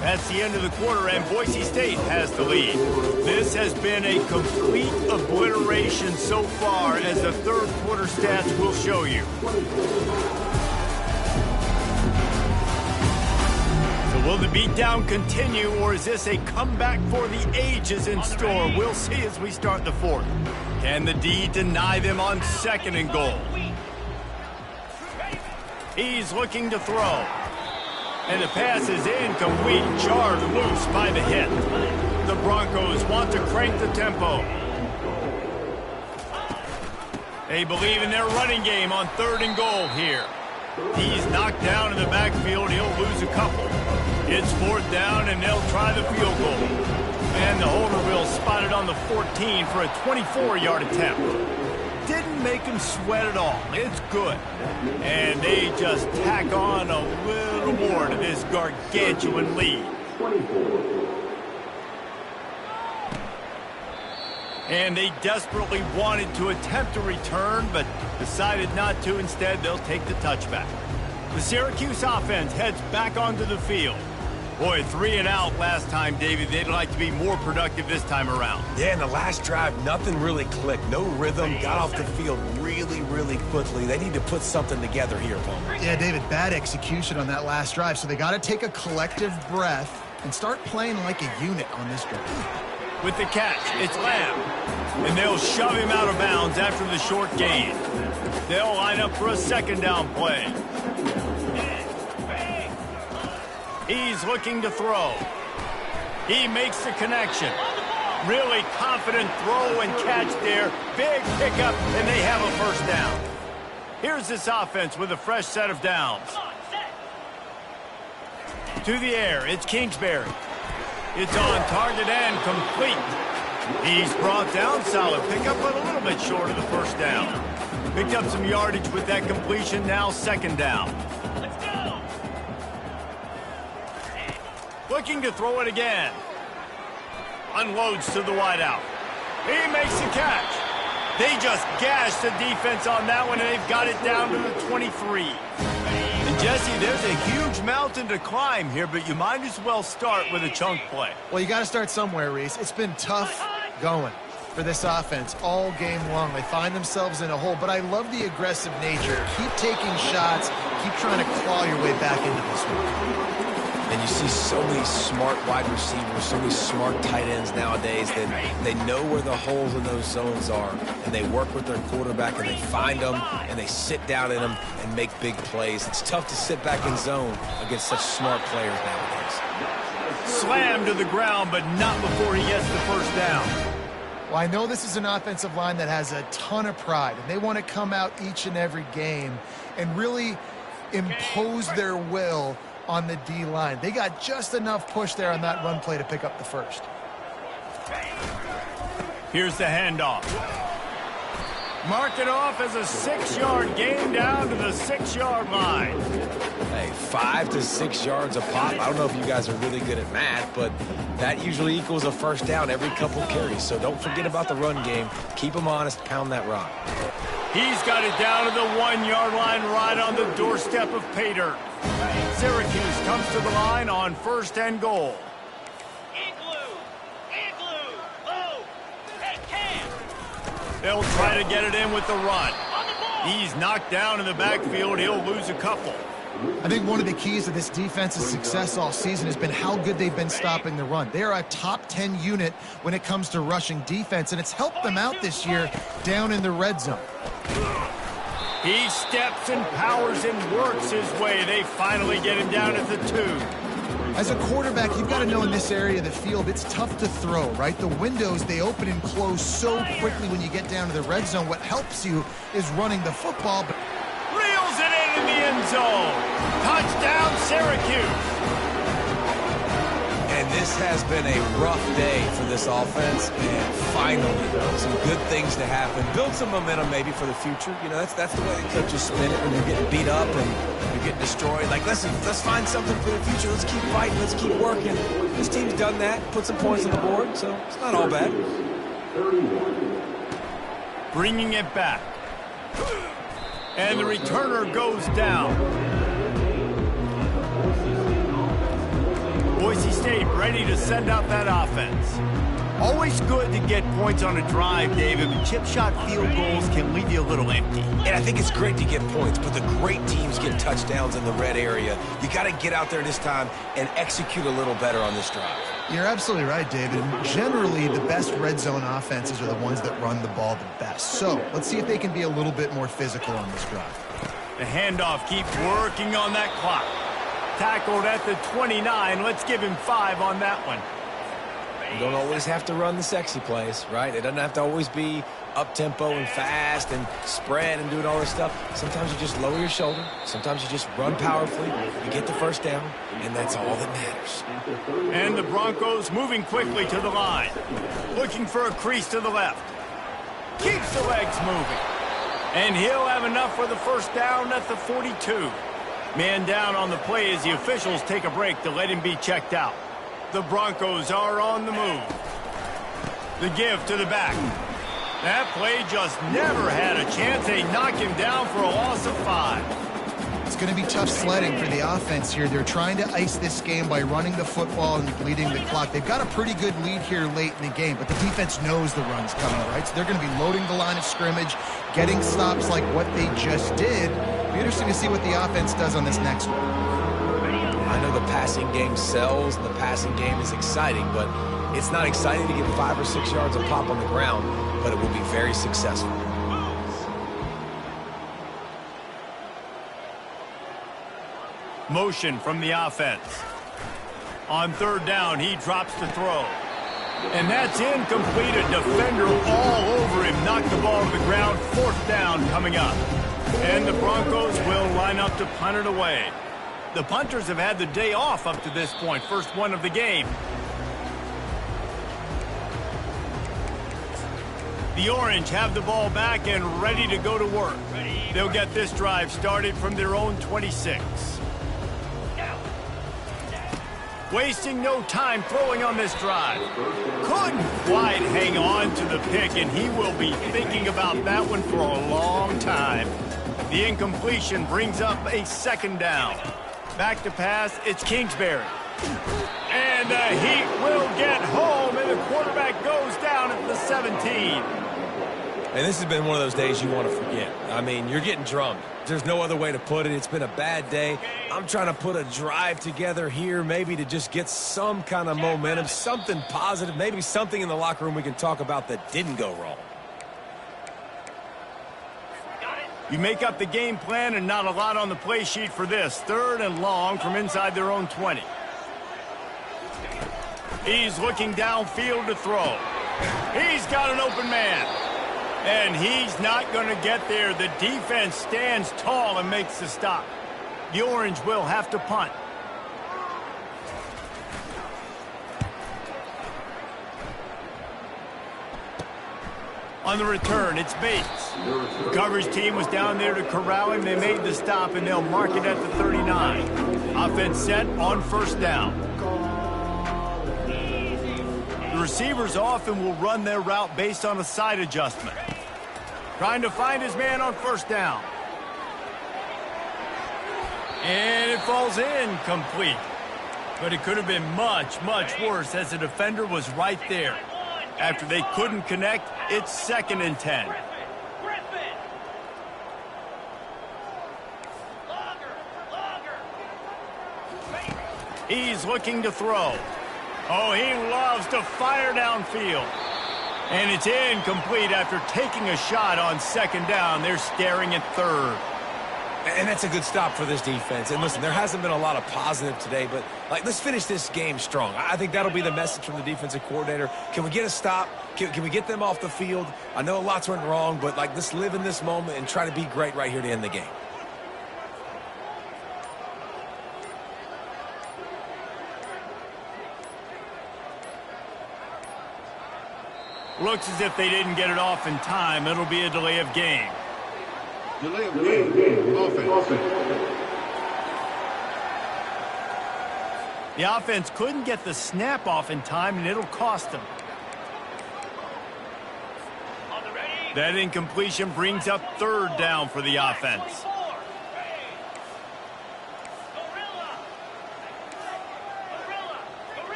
That's the end of the quarter, and Boise State has the lead. This has been a complete obliteration so far, as the 3rd quarter stats will show you. So will the beatdown continue, or is this a comeback for the ages in store? We'll see as we start the 4th. Can the D deny them on 2nd and goal? He's looking to throw. And the pass is incomplete, jarred loose by the hit. The Broncos want to crank the tempo. They believe in their running game on 3rd and goal here. He's knocked down in the backfield. He'll lose a couple. It's 4th down, and they'll try the field goal. And the holder will spot it on the 14 for a 24-yard attempt. Didn't make him sweat at all. It's good. And they just tack on a little more to this gargantuan lead. And they desperately wanted to attempt a return, but decided not to. Instead, they'll take the touchback. The Syracuse offense heads back onto the field. Boy, 3 and out last time, David. They'd like to be more productive this time around. Yeah, in the last drive, nothing really clicked. No rhythm. Got off the field really, really quickly. They need to put something together here, Palmer. Yeah, David, bad execution on that last drive. So they got to take a collective breath and start playing like a unit on this drive. With the catch, it's Lamb. And they'll shove him out of bounds after the short gain. They'll line up for a 2nd down play. He's looking to throw. He makes the connection. Really confident throw and catch there. Big pickup, and they have a 1st down. Here's this offense with a fresh set of downs. To the air, it's Kingsbury. It's on target and complete. He's brought down, solid pickup, but a little bit short of the 1st down. Picked up some yardage with that completion, now 2nd down. Looking to throw it again. Unloads to the wideout. He makes the catch. They just gashed the defense on that one, and they've got it down to the 23. And Jesse, there's a huge mountain to climb here, but you might as well start with a chunk play. Well, you got to start somewhere, Reese. It's been tough going for this offense all game long. They find themselves in a hole, but I love the aggressive nature. Keep taking shots. Keep trying to claw your way back into this one. And you see so many smart wide receivers, so many smart tight ends nowadays that they know where the holes in those zones are, and they work with their quarterback, and they find them, and they sit down in them and make big plays. It's tough to sit back in zone against such smart players nowadays. Slammed to the ground, but not before he gets the 1st down. Well, I know this is an offensive line that has a ton of pride, and they want to come out each and every game and really impose their will on the D-line. They got just enough push there on that run play to pick up the 1st. Here's the handoff. Mark it off as a 6-yard gain down to the 6-yard line. Hey, 5 to 6 yards a pop. I don't know if you guys are really good at math, but that usually equals a 1st down every couple carries. So don't forget about the run game. Keep them honest, pound that rock. He's got it down to the 1-yard line right on the doorstep of pay dirt. Syracuse comes to the line on 1st and goal. They'll try to get it in with the run. He's knocked down in the backfield. He'll lose a couple. I think one of the keys to this defense's success all season has been how good they've been stopping the run. They are a top 10 unit when it comes to rushing defense, and it's helped them out this year down in the red zone. He steps and powers and works his way. They finally get him down at the 2. As a quarterback, you've got to know in this area of the field, it's tough to throw, right? The windows, they open and close so quickly when you get down to the red zone. What helps you is running the football. But reels it in the end zone. Touchdown, Syracuse. And this has been a rough day for this offense, and finally some good things to happen. Build some momentum maybe for the future. You know, that's the way the coaches spin it when you're getting beat up and you're getting destroyed. Like, listen, let's find something for the future. Let's keep fighting. Let's keep working. This team's done that, put some points on the board, so it's not all bad. Bringing it back. And the returner goes down. Boise State ready to send out that offense. Always good to get points on a drive, David, but chip shot field goals can leave you a little empty. And I think it's great to get points, but the great teams get touchdowns in the red area. You got to get out there this time and execute a little better on this drive. You're absolutely right, David. Generally, the best red zone offenses are the ones that run the ball the best. So let's see if they can be a little bit more physical on this drive. The handoff keeps working on that clock. Tackled at the 29. Let's give him 5 on that one. You don't always have to run the sexy plays, right? It doesn't have to always be up-tempo and fast and spread and doing all this stuff. Sometimes you just lower your shoulder. Sometimes you just run powerfully. You get the first down, and that's all that matters. And the Broncos moving quickly to the line. Looking for a crease to the left. Keeps the legs moving. And he'll have enough for the first down at the 42. Man down on the play as the officials take a break to let him be checked out. The Broncos are on the move. The give to the back. That play just never had a chance. They knock him down for a loss of 5. It's going to be tough sledding for the offense here. They're trying to ice this game by running the football and bleeding the clock. They've got a pretty good lead here late in the game, but the defense knows the run's coming, right? So they're going to be loading the line of scrimmage, getting stops like what they just did. It'll be interesting to see what the offense does on this next one. I know the passing game sells and the passing game is exciting, but it's not exciting to get 5 or 6 yards of pop on the ground, but it will be very successful. Motion from the offense. On third down, he drops the throw. And that's incomplete. A defender all over him. Knocked the ball to the ground. Fourth down coming up. And the Broncos will line up to punt it away. The punters have had the day off up to this point. First one of the game. The Orange have the ball back and ready to go to work. They'll get this drive started from their own 26. Wasting no time throwing on this drive. Couldn't quite hang on to the pick, and he will be thinking about that one for a long time. The incompletion brings up a second down. Back to pass, it's Kingsbury. And the Heat will get home, and the quarterback goes down at the 17. And this has been one of those days you want to forget. I mean, you're getting drummed. There's no other way to put it. It's been a bad day. I'm trying to put a drive together here maybe to just get some kind of momentum, something positive, maybe something in the locker room we can talk about that didn't go wrong. You make up the game plan and not a lot on the play sheet for this. Third and long from inside their own 20. He's looking downfield to throw. He's got an open man. And he's not going to get there. The defense stands tall and makes the stop. The Orange will have to punt. On the return, it's Bates. The coverage team was down there to corral him. They made the stop, and they'll mark it at the 39. Offense set on first down. The receivers often will run their route based on a side adjustment. Trying to find his man on first down. And it falls incomplete. But it could have been much, much worse as the defender was right there. After they couldn't connect, it's 2nd and 10. He's looking to throw. Oh, he loves to fire downfield. And it's incomplete after taking a shot on second down. They're staring at third. And that's a good stop for this defense. And listen, there hasn't been a lot of positive today, but let's finish this game strong. I think that'll be the message from the defensive coordinator. Can we get a stop? Can we get them off the field? I know lots went wrong, but let's live in this moment and try to be great right here to end the game. Looks as if they didn't get it off in time. It'll be a delay of game. Delay of game. Offense. The offense couldn't get the snap off in time, and it'll cost them. That incompletion brings up third down for the offense.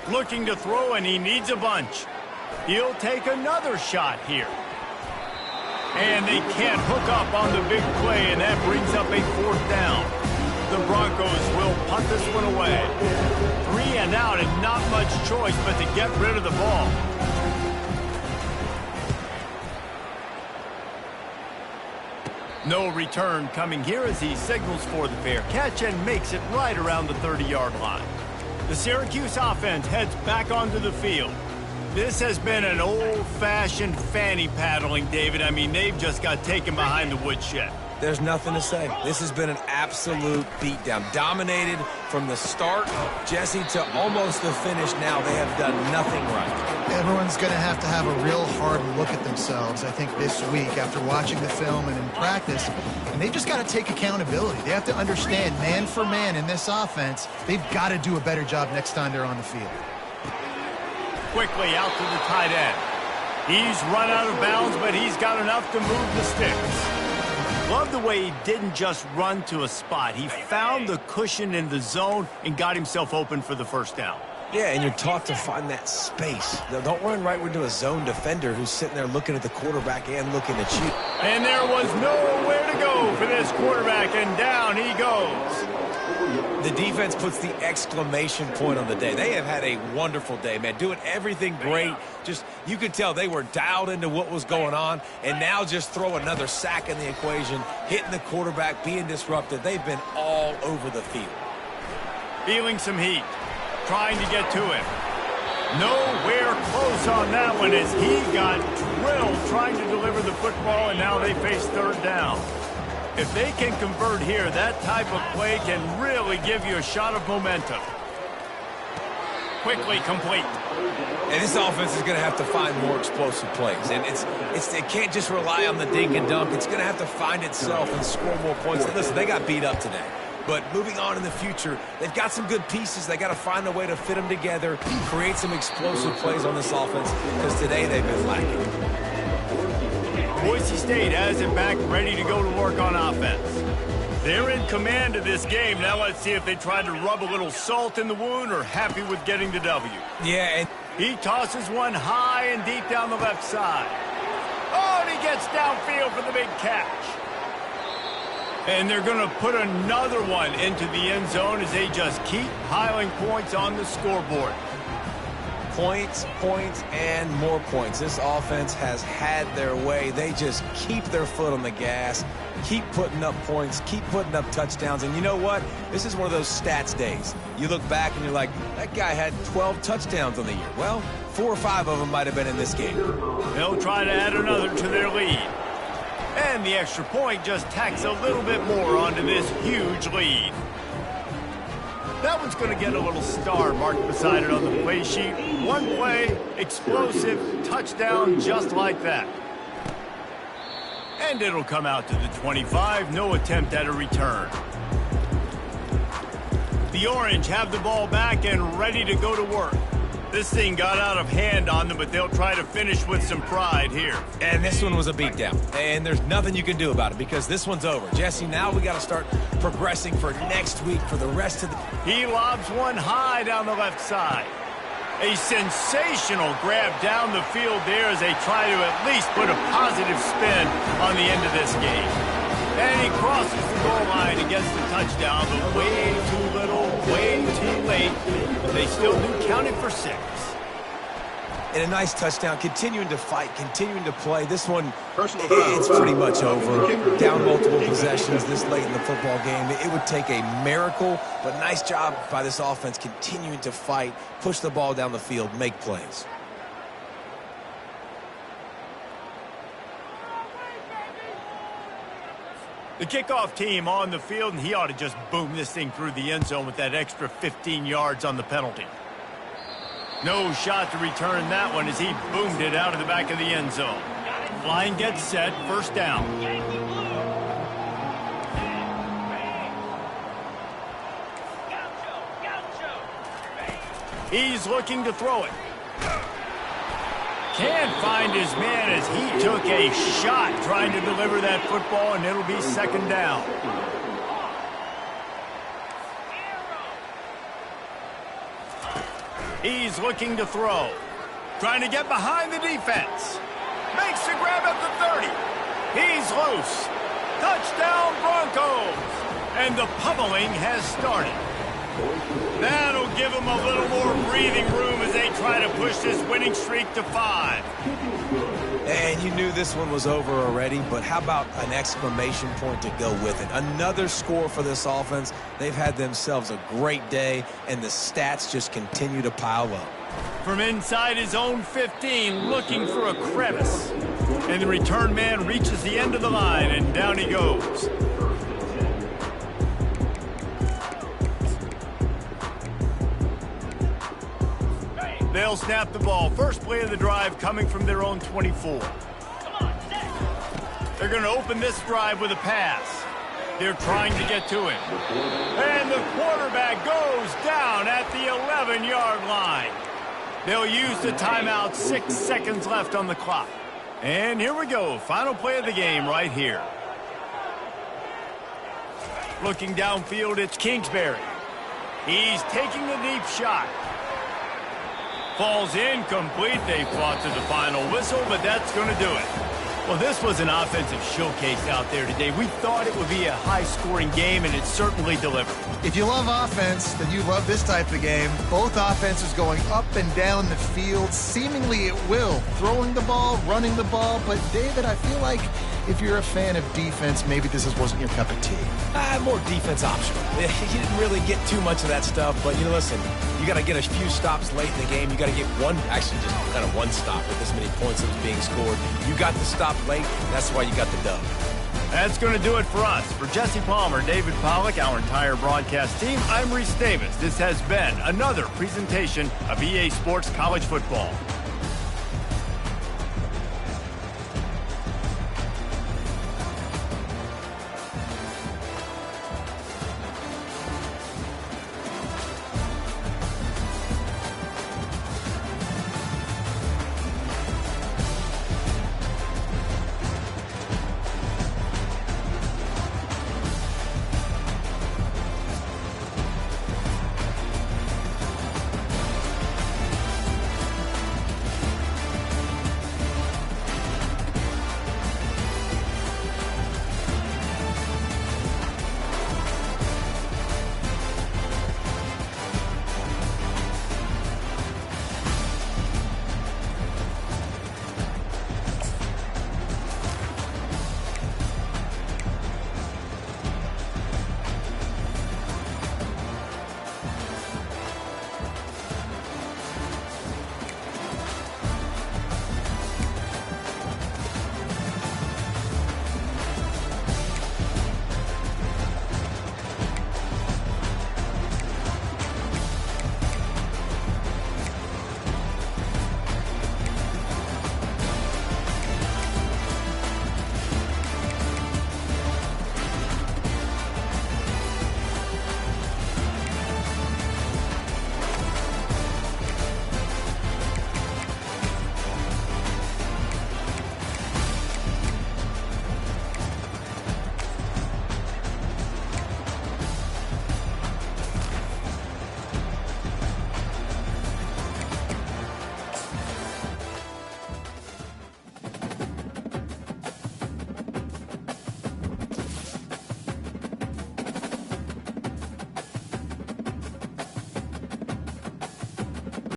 Looking to throw, and he needs a bunch. He'll take another shot here. And they can't hook up on the big play, and that brings up a fourth down. The Broncos will punt this one away. 3 and out, and not much choice but to get rid of the ball. No return coming here as he signals for the fair catch and makes it right around the 30-yard line. The Syracuse offense heads back onto the field. This has been an old-fashioned fanny paddling, David. I mean, they've just got taken behind the woodshed. There's nothing to say. This has been an absolute beatdown. Dominated from the start, Jesse, to almost the finish now. They have done nothing right. Everyone's going to have a real hard look at themselves, I think, this week after watching the film and in practice. And they've just got to take accountability. They have to understand, man for man in this offense, they've got to do a better job next time they're on the field. Quickly out to the tight end. He's run out of bounds, but he's got enough to move the sticks. Love the way he didn't just run to a spot. He found the cushion in the zone and got himself open for the first down. Yeah, and you're taught to find that space. Now, don't run right into a zone defender who's sitting there looking at the quarterback and looking at you. And there was nowhere to go for this quarterback, and down he goes. The defense puts the exclamation point on the day. They have had a wonderful day, man. Doing everything great. Just, you could tell they were dialed into what was going on. And now just throw another sack in the equation, hitting the quarterback, being disrupted. They've been all over the field. Feeling some heat. Trying to get to him. Nowhere close on that one as he got drilled trying to deliver the football, and now they face third down. If they can convert here, that type of play can really give you a shot of momentum. Quickly complete. And this offense is going to have to find more explosive plays. And it can't just rely on the dink and dunk. It's going to have to find itself and score more points. And listen, they got beat up today. But moving on in the future, they've got some good pieces. They got to find a way to fit them together, create some explosive plays on this offense, because today they've been lacking. Boise State has it back, ready to go to work on offense. They're in command of this game. Now let's see if they try to rub a little salt in the wound or happy with getting the W. Yeah, and he tosses one high and deep down the left side. Oh, and he gets downfield for the big catch. And they're going to put another one into the end zone as they just keep piling points on the scoreboard. Points, points, and more points. This offense has had their way. They just keep their foot on the gas, keep putting up points, keep putting up touchdowns. And you know what? This is one of those stats days. You look back and you're like, that guy had 12 touchdowns on the year. Well, 4 or 5 of them might have been in this game. They'll try to add another to their lead. And the extra point just tacks a little bit more onto this huge lead. That one's going to get a little star marked beside it on the play sheet. One play, explosive, touchdown just like that. And it'll come out to the 25. No attempt at a return. The Orange have the ball back and ready to go to work. This thing got out of hand on them, but they'll try to finish with some pride here. And this one was a beatdown. And there's nothing you can do about it because this one's over. Jesse, now we got to start progressing for next week for the rest of the... He lobs one high down the left side. A sensational grab down the field there as they try to at least put a positive spin on the end of this game. And he crosses the goal line and gets the touchdown, but way too little, way too late. But they still do count it for 6. And a nice touchdown, continuing to fight, continuing to play. This one, it's pretty much over. Down multiple possessions this late in the football game. It would take a miracle, but nice job by this offense continuing to fight, push the ball down the field, make plays. The kickoff team on the field, and he ought to just boom this thing through the end zone with that extra 15 yards on the penalty. No shot to return that one as he boomed it out of the back of the end zone. Line gets set, first down. He's looking to throw it. Can't find his man as he took a shot trying to deliver that football, and it'll be second down. He's looking to throw. Trying to get behind the defense. Makes the grab at the 30. He's loose. Touchdown Broncos. And the pummeling has started. That'll give them a little more breathing room as they try to push this winning streak to 5. And you knew this one was over already, but how about an exclamation point to go with it? Another score for this offense. They've had themselves a great day, and the stats just continue to pile up. From inside his own 15, looking for a crevice. And the return man reaches the end of the line, and down he goes. They'll snap the ball. First play of the drive coming from their own 24. They're going to open this drive with a pass. They're trying to get to him. And the quarterback goes down at the 11-yard line. They'll use the timeout. 6 seconds left on the clock. And here we go. Final play of the game right here. Looking downfield, it's Kingsbury. He's taking a deep shot. Falls incomplete. They fought to the final whistle, but that's going to do it. Well, this was an offensive showcase out there today. We thought it would be a high-scoring game, and it certainly delivered. If you love offense, then you love this type of game. Both offenses going up and down the field, seemingly at will. Throwing the ball, running the ball. But, David, I feel like if you're a fan of defense, maybe this wasn't your cup of tea. More defense optional. You didn't really get too much of that stuff, but, listen, you got to get a few stops late in the game. You got to get just kind of one stop with this many points that was being scored. You got the stop late, and that's why you got the dub. That's going to do it for us. For Jesse Palmer, David Pollack, our entire broadcast team, I'm Reese Davis. This has been another presentation of EA Sports College Football.